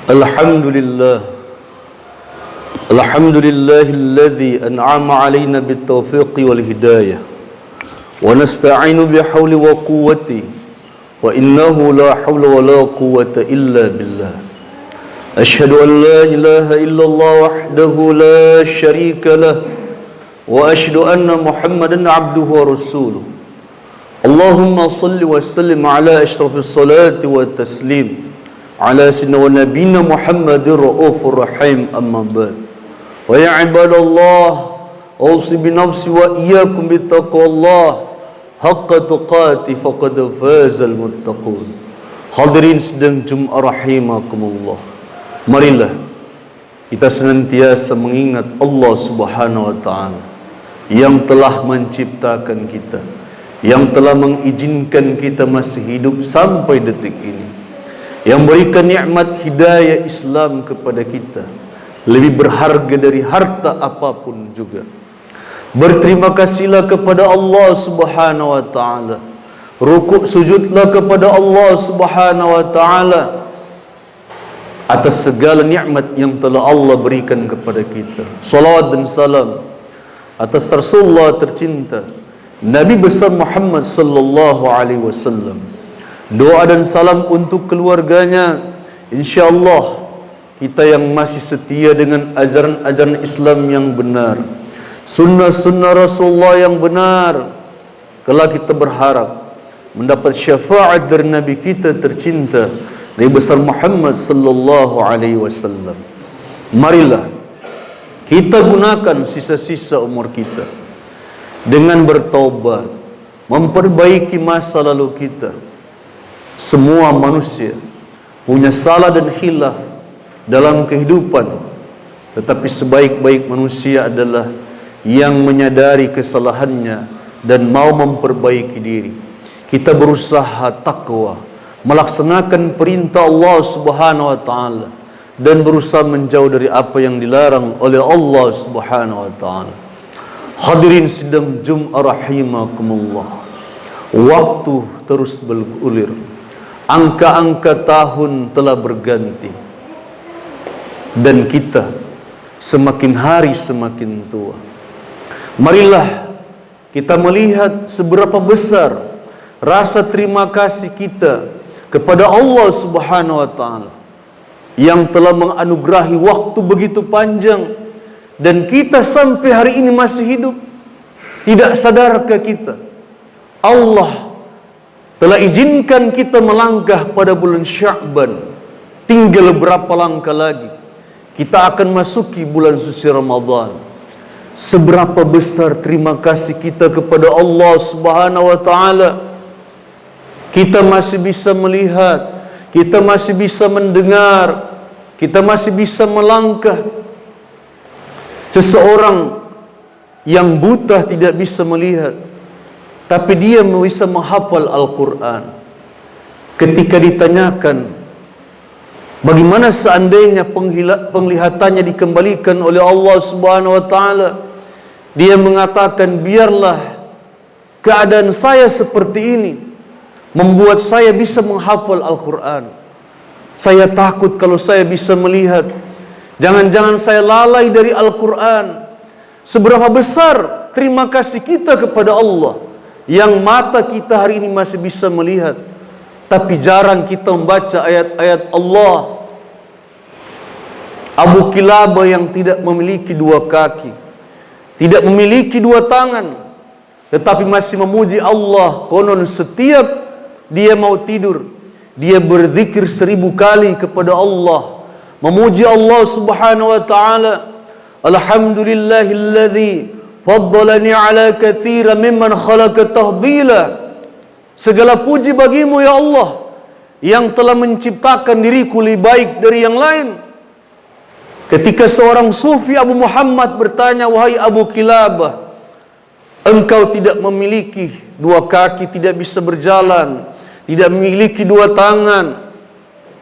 Alhamdulillah, alhamdulillahilladzi an'ama 'alaina bit-taufiqi wal hidayah wa nasta'inu bihawli wa quwwati wa innahu la hawla wa la quwwata illa billah. Asyhadu an la ilaha illallah wahdahu la syarika lah wa asyhadu anna Muhammadan 'abduhu wa rasuluh. Allahumma salli wa sallim ala asyrafis salati wa taslim ala sayyidina wa nabiyina Muhammadir raufur rahim, amma ba'd. Wa ya ibadallah, ausi bi nafsi wa iyyakum bittaqwallah haqqa tuqati faqad fazal muttaqun. Hadirin sedang Jumat rahimakumullah, marilah kita senantiasa mengingat Allah Subhanahu wa taala yang telah menciptakan kita, yang telah mengizinkan kita masih hidup sampai detik ini, yang berikan nikmat hidayah Islam kepada kita, lebih berharga dari harta apapun juga. Berterima kasihlah kepada Allah Subhanahu wa taala. Rukuk sujudlah kepada Allah Subhanahu wa taala atas segala nikmat yang telah Allah berikan kepada kita. Salawat dan salam atas Rasulullah tercinta, Nabi besar Muhammad sallallahu alaihi wasallam. Doa dan salam untuk keluarganya. InsyaAllah kita yang masih setia dengan ajaran-ajaran Islam yang benar, sunnah-sunnah Rasulullah yang benar, kelak kita berharap mendapat syafaat dari Nabi kita tercinta, Nabi besar Muhammad sallallahu alaihi wasallam. Marilah kita gunakan sisa-sisa umur kita dengan bertaubat, memperbaiki masa lalu kita. Semua manusia punya salah dan khilaf dalam kehidupan, tetapi sebaik-baik manusia adalah yang menyadari kesalahannya dan mau memperbaiki diri. Kita berusaha takwa, melaksanakan perintah Allah Subhanahu wa taala dan berusaha menjauh dari apa yang dilarang oleh Allah Subhanahu wa taala. Hadirin sidang Jumat rahimakumullah, waktu terus bergulir. Angka-angka tahun telah berganti dan kita semakin hari semakin tua. Marilah kita melihat seberapa besar rasa terima kasih kita kepada Allah Subhanahu wa taala yang telah menganugerahi waktu begitu panjang dan kita sampai hari ini masih hidup. Tidak sadarkah kita Allah telah izinkan kita melangkah pada bulan Sya'ban? Tinggal berapa langkah lagi kita akan masuki bulan suci Ramadan. Seberapa besar terima kasih kita kepada Allah Subhanahu wa taala. Kita masih bisa melihat, kita masih bisa mendengar, kita masih bisa melangkah. Seseorang yang buta tidak bisa melihat, tapi dia bisa menghafal Al-Quran. Ketika ditanyakan, bagaimana seandainya penglihatannya dikembalikan oleh Allah Subhanahu wa taala, dia mengatakan, biarlah keadaan saya seperti ini membuat saya bisa menghafal Al-Quran. Saya takut kalau saya bisa melihat, jangan-jangan saya lalai dari Al-Quran. Seberapa besar terima kasih kita kepada Allah yang mata kita hari ini masih bisa melihat, tapi jarang kita membaca ayat-ayat Allah. Abu Kilabah yang tidak memiliki dua kaki, tidak memiliki dua tangan, tetapi masih memuji Allah. Konon setiap dia mau tidur, dia berzikir 1000 kali kepada Allah, memuji Allah Subhanahu wa taala. Alhamdulillahilladzi faddalani ala katsira mimman khalaqa tafdila. Segala puji bagimu ya Allah yang telah menciptakan diriku lebih baik dari yang lain. Ketika seorang sufi Abu Muhammad bertanya, wahai Abu Kilabah, engkau tidak memiliki dua kaki, tidak bisa berjalan, tidak memiliki dua tangan,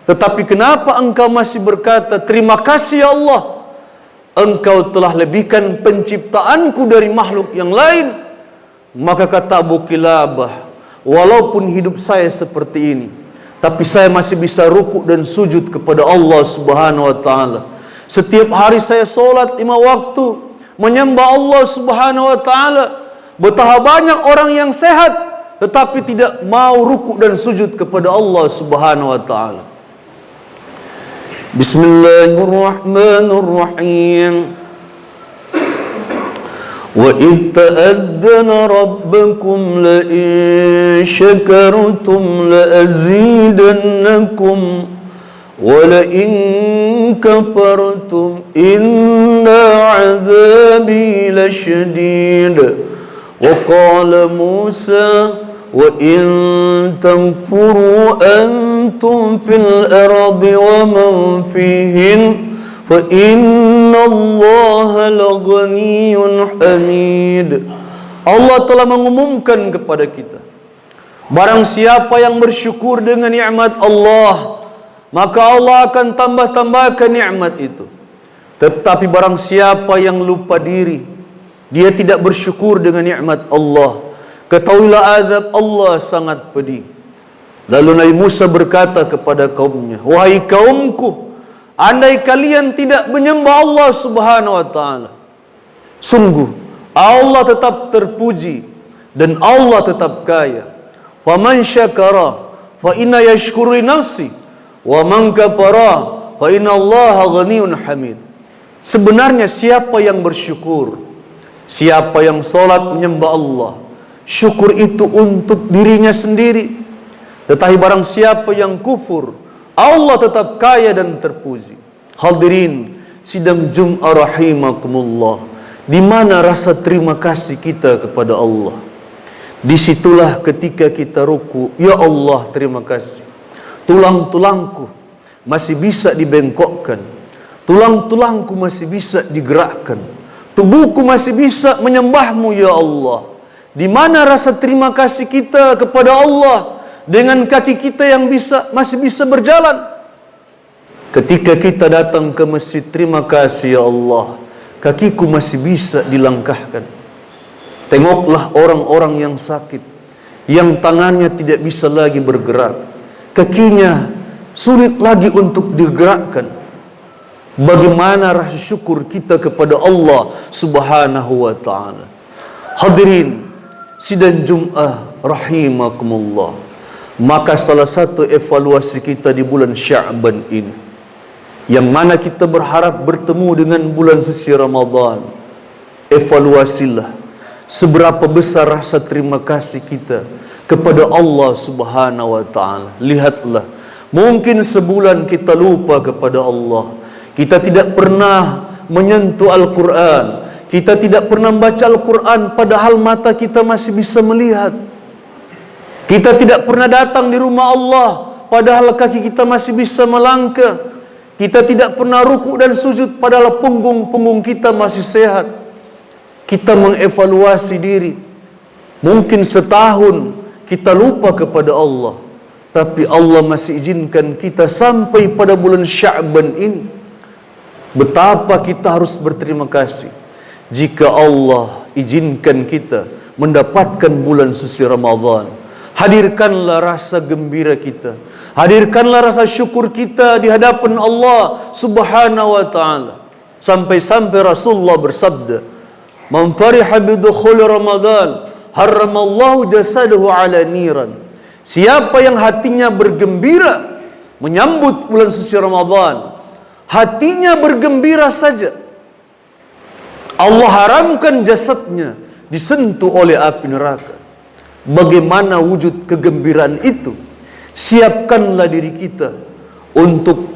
tetapi kenapa engkau masih berkata, terima kasih ya Allah, engkau telah lebihkan penciptaanku dari makhluk yang lain? Maka kata Abu Kilabah, walaupun hidup saya seperti ini, tapi saya masih bisa rukuk dan sujud kepada Allah Subhanahu wa taala. Setiap hari saya solat 5 waktu, menyembah Allah Subhanahu wa taala. Betapa banyak orang yang sehat tetapi tidak mau rukuk dan sujud kepada Allah Subhanahu wa taala. Bismillahirrahmanirrahim. Wa id ta'addana rabbukum la in syakartum la azidannakum wa la in kafartum inna 'adzabi lasyadid. Wa qala Musa wa in takfuru antum fil ardi wa man fihin fa innallaha laghaniyyun hamid. Allah telah mengumumkan kepada kita, barang siapa yang bersyukur dengan nikmat Allah, maka Allah akan tambah-tambahkan nikmat itu. Tetapi barang siapa yang lupa diri, dia tidak bersyukur dengan nikmat Allah, ketahuilah azab Allah sangat pedih. Lalu Nabi Musa berkata kepada kaumnya, wahai kaumku, andai kalian tidak menyembah Allah Subhanahu wa taala, sungguh Allah tetap terpuji dan Allah tetap kaya. Wa man syakara fa inna yashkuru li nafsi wa man kafara fa inna Allaha ghaniyyun hamid. Sebenarnya siapa yang bersyukur, siapa yang salat menyembah Allah, syukur itu untuk dirinya sendiri. Tetapi barang siapa yang kufur, Allah tetap kaya dan terpuji. Hadirin sidang Jum'ah rahimakumullah, di mana rasa terima kasih kita kepada Allah? Disitulah ketika kita ruku, ya Allah terima kasih, tulang-tulangku masih bisa dibengkokkan, tulang-tulangku masih bisa digerakkan, tubuhku masih bisa menyembahmu ya Allah. Di mana rasa terima kasih kita kepada Allah dengan kaki kita yang masih bisa berjalan? Ketika kita datang ke masjid, terima kasih ya Allah, kakiku masih bisa dilangkahkan. Tengoklah orang-orang yang sakit, yang tangannya tidak bisa lagi bergerak, kakinya sulit lagi untuk digerakkan. Bagaimana rasa syukur kita kepada Allah Subhanahu wa taala? Hadirin sidang Jum'ah rahimakumullah, maka salah satu evaluasi kita di bulan Sya'ban ini, yang mana kita berharap bertemu dengan bulan suci Ramadan, evaluasilah seberapa besar rasa terima kasih kita kepada Allah Subhanahu wa taala. Lihatlah, mungkin sebulan kita lupa kepada Allah, kita tidak pernah menyentuh Al-Quran, kita tidak pernah membaca Al-Quran padahal mata kita masih bisa melihat. Kita tidak pernah datang di rumah Allah padahal kaki kita masih bisa melangkah. Kita tidak pernah rukuk dan sujud padahal punggung kita masih sehat. Kita mengevaluasi diri. Mungkin setahun kita lupa kepada Allah, tapi Allah masih izinkan kita sampai pada bulan Sya'ban ini. Betapa kita harus berterima kasih jika Allah izinkan kita mendapatkan bulan suci Ramadan. Hadirkanlah rasa gembira kita, hadirkanlah rasa syukur kita di hadapan Allah Subhanahu wa taala. Sampai-sampai Rasulullah bersabda, "Man fariha bi dukhul Ramadan, haramallahu jasadahu 'ala niran." Siapa yang hatinya bergembira menyambut bulan suci Ramadan, hatinya bergembira saja, Allah haramkan jasadnya disentuh oleh api neraka. Bagaimana wujud kegembiraan itu? Siapkanlah diri kita untuk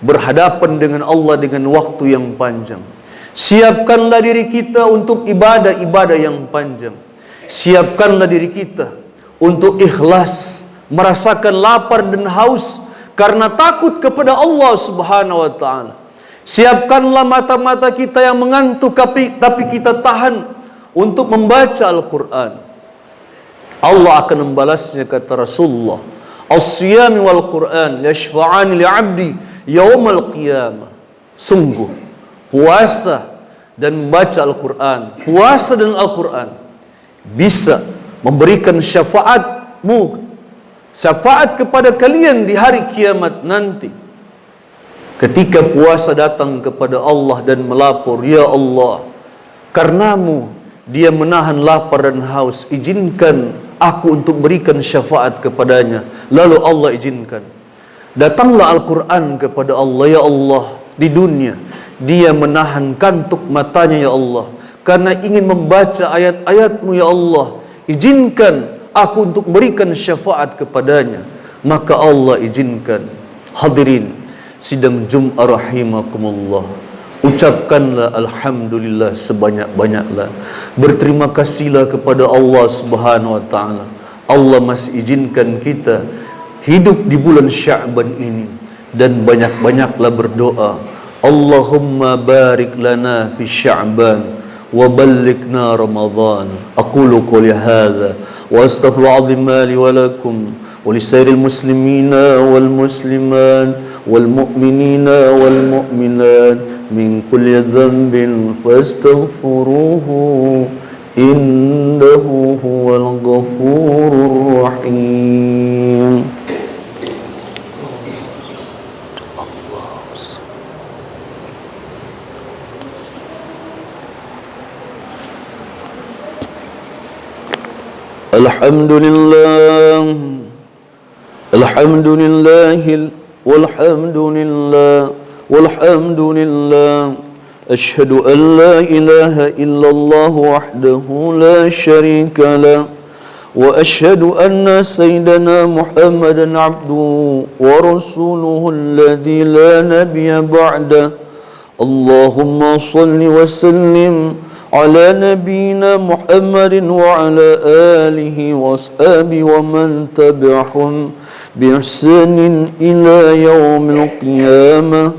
berhadapan dengan Allah dengan waktu yang panjang. Siapkanlah diri kita untuk ibadah-ibadah yang panjang. Siapkanlah diri kita untuk ikhlas, merasakan lapar dan haus karena takut kepada Allah Subhanahu wa taala. Siapkanlah mata-mata kita yang mengantuk tapi kita tahan untuk membaca Al-Quran. Allah akan membalasnya, kata Rasulullah, "As-siyam wal Quran yashfa'ani li'abdi yaumal qiyamah." Sungguh puasa dan membaca Al-Quran, puasa dan Al-Quran bisa memberikan syafaat syafaat kepada kalian di hari kiamat nanti. Ketika puasa datang kepada Allah dan melapor, ya Allah, karenamu dia menahan lapar dan haus, izinkan aku untuk berikan syafaat kepadanya. Lalu Allah izinkan. Datanglah Al-Quran kepada Allah, ya Allah, di dunia dia menahan kantuk matanya, ya Allah, karena ingin membaca ayat-ayatmu, ya Allah, izinkan aku untuk berikan syafaat kepadanya. Maka Allah izinkan. Hadirin sidang Jum'ah rahimakumullah, ucapkanlah alhamdulillah sebanyak-banyaklah. Berterima kasihlah kepada Allah Subhanahu wa taala. Allah masih izinkan kita hidup di bulan Sya'ban ini, dan banyak-banyaklah berdoa. Allahumma barik lana fi Sya'ban wa ballighna Ramadan. Aqulu qouli hadza wa astaghfirullahalazim li wa lakum wa lisairil muslimina wal muslimat wal mu'minina wal mu'minat min kulli dhanbin fastaghfiruhu innahu huwal ghafurur rahim. Alhamdulillah, alhamdulillah, walhamdulillah, walhamdulillah. Ashhadu an la ilaha illallah wahdahu la syarika lah, wa ashhadu anna sayyidana Muhammadan abduhu wa rasuluhu alladhi la nabiyya ba'dah. Allahumma salli wa sallim ala nabiyyina Muhammadin wa ala alihi wa ashabihi wa man tabi'ahum bi ihsanin ila yaumil qiyamah.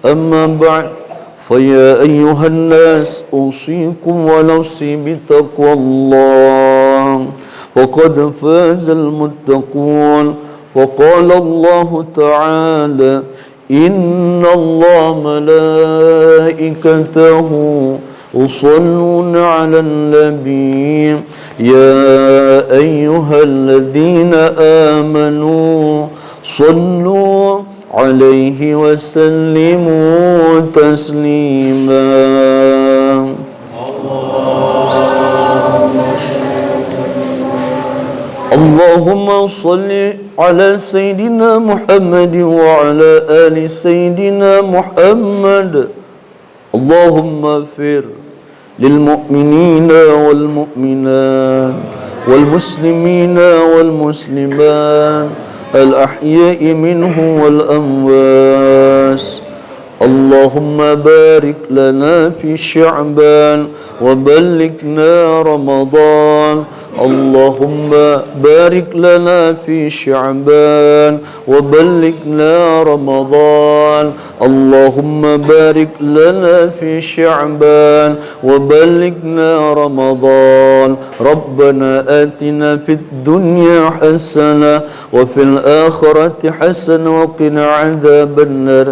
Amma ba'd, fa ya ayyuhan nas usikum wa nafsi bi taqwallah faqad fazal muttaqun. Faqala Allah ta'ala inna Allah malaikatahu يصلون على النبي يا أيها الذين آمنوا صلوا عليه وسلموا تسليما. اللهم صل على سيدنا محمد وعلى آل سيدنا محمد. اللهم اغفر للمؤمنين والمؤمنات والمسلمين والمسلمات الأحياء منهم والأموات. اللهم بارك لنا في شعبان وبلغنا رمضان. اللهم بارك لنا في شعبان وبلغنا رمضان. اللهم بارك لنا في شعبان وبلغنا رمضان. ربنا آتنا في الدنيا حسنة وفي الآخرة حسنة وقنا عذاب النار.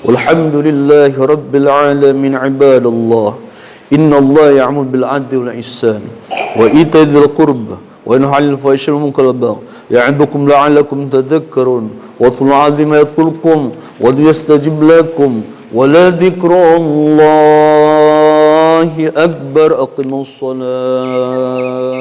والحمد لله رب العالمين. عباد الله، إن الله يعمل بالعدل والإحسان وإيتاء ذي القربى وينهى عن الفحشاء والمنكر والبغي يعظكم لعلكم تذكرون. واذكروا العظيم يذكركم وليستجب لكم ولذكر الله أكبر. أقيموا الصلاة.